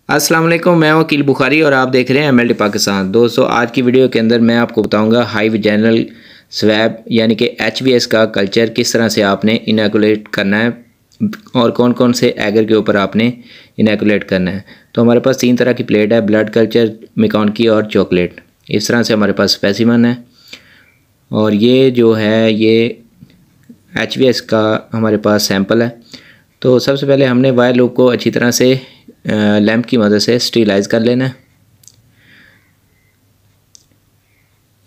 अस्सलाम वालेकुम, मैं वकील बुखारी और आप देख रहे हैं MLT पाकिस्तान। दोस्तों, आज की वीडियो के अंदर मैं आपको बताऊंगा हाई वैजाइनल स्वैब यानी कि HVS का कल्चर किस तरह से आपने इनैकुलेट करना है और कौन कौन से एगर के ऊपर आपने इनैकुलेट करना है। तो हमारे पास 3 तरह की प्लेट है, ब्लड कल्चर, मिकॉनकी और चॉकलेट। इस तरह से हमारे पास स्पेसिमन है और ये जो है ये HVS का हमारे पास सैंपल है। तो सबसे पहले हमने वायर लूप को अच्छी तरह से लैंप की मदद से स्टीलाइज कर लेना है।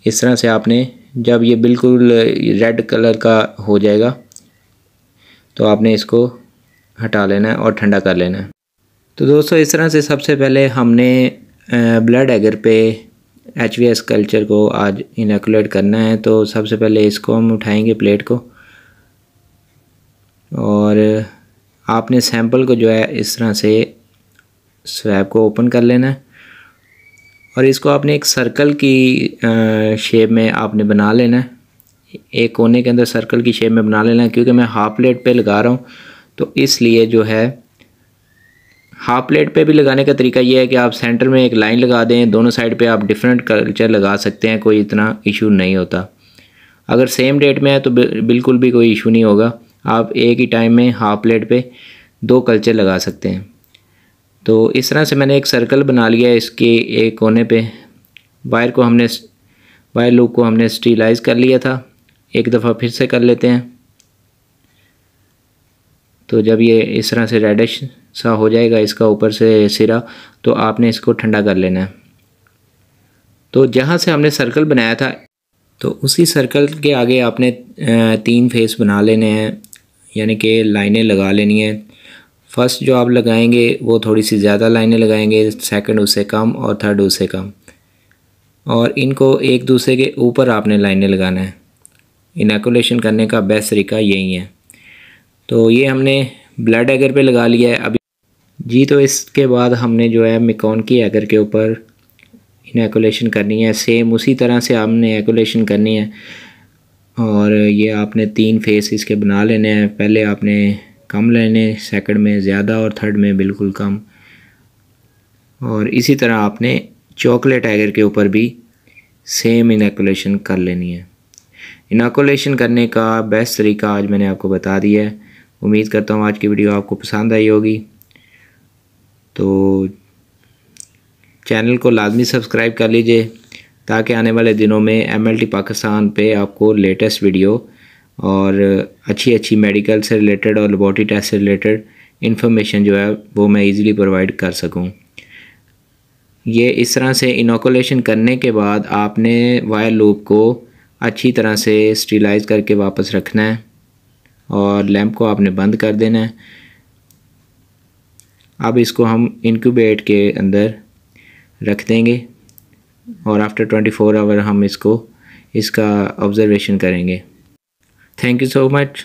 इस तरह से आपने जब ये बिल्कुल रेड कलर का हो जाएगा तो आपने इसको हटा लेना है और ठंडा कर लेना है। तो दोस्तों, इस तरह से सबसे पहले हमने ब्लड एगर पे HVS कल्चर को आज इनैकुलेट करना है। तो सबसे पहले इसको हम उठाएंगे प्लेट को और आपने सैंपल को जो है इस तरह से स्वैब को ओपन कर लेना है और इसको आपने एक सर्कल की शेप में आपने बना लेना है। एक कोने के अंदर सर्कल की शेप में बना लेना है। क्योंकि मैं हाफ प्लेट पे लगा रहा हूँ तो इसलिए जो है हाफ प्लेट पे भी लगाने का तरीका ये है कि आप सेंटर में एक लाइन लगा दें, दोनों साइड पे आप डिफरेंट कल्चर लगा सकते हैं, कोई इतना इशू नहीं होता। अगर सेम डेट में है तो बिल्कुल भी कोई इशू नहीं होगा, आप एक ही टाइम में हाफ प्लेट पे 2 कल्चर लगा सकते हैं। तो इस तरह से मैंने एक सर्कल बना लिया है। इसके एक कोने पे वायर लूप को हमने स्टीलाइज कर लिया था। एक दफ़ा फिर से कर लेते हैं। तो जब ये इस तरह से रेडिश सा हो जाएगा इसका ऊपर से सिरा, तो आपने इसको ठंडा कर लेना है। तो जहाँ से हमने सर्कल बनाया था तो उसी सर्कल के आगे आपने 3 फेस बना लेने हैं, यानी कि लाइनें लगा लेनी है। फर्स्ट जो आप लगाएंगे वो थोड़ी सी ज़्यादा लाइनें लगाएंगे, सेकंड उससे कम और थर्ड उससे कम, और इनको एक दूसरे के ऊपर आपने लाइनें लगाना है। इनैकुलेशन करने का बेस्ट तरीका यही है। तो ये हमने ब्लड एगर पे लगा लिया है अभी जी। तो इसके बाद हमने जो है मिकॉनकी एगर के ऊपर इनैकुलेशन करनी है। सेम उसी तरह से हमने एकुलेशन करनी है और ये आपने 3 फेस इसके बना लेने हैं। पहले आपने कम लेने, सेकंड में ज़्यादा और थर्ड में बिल्कुल कम। और इसी तरह आपने चॉकलेट एगर के ऊपर भी सेम इनैकुलेशन कर लेनी है। इनैकुलेशन करने का बेस्ट तरीका आज मैंने आपको बता दिया है। उम्मीद करता हूँ आज की वीडियो आपको पसंद आई होगी। तो चैनल को लाजमी सब्सक्राइब कर लीजिए ताकि आने वाले दिनों में MLT पाकिस्तान पे आपको लेटेस्ट वीडियो और अच्छी मेडिकल से रिलेटेड और लेबॉरेटरी टेस्ट से रिलेटेड इन्फॉर्मेशन जो है वो मैं इजीली प्रोवाइड कर सकूं। ये इस तरह से इनोकुलेशन करने के बाद आपने वायर लूप को अच्छी तरह से स्टीलाइज करके वापस रखना है और लैंप को आपने बंद कर देना है। अब इसको हम इंक्यूबेट के अंदर रख देंगे और आफ्टर 24 आवर हम इसका ऑब्जर्वेशन करेंगे। Thank you so much.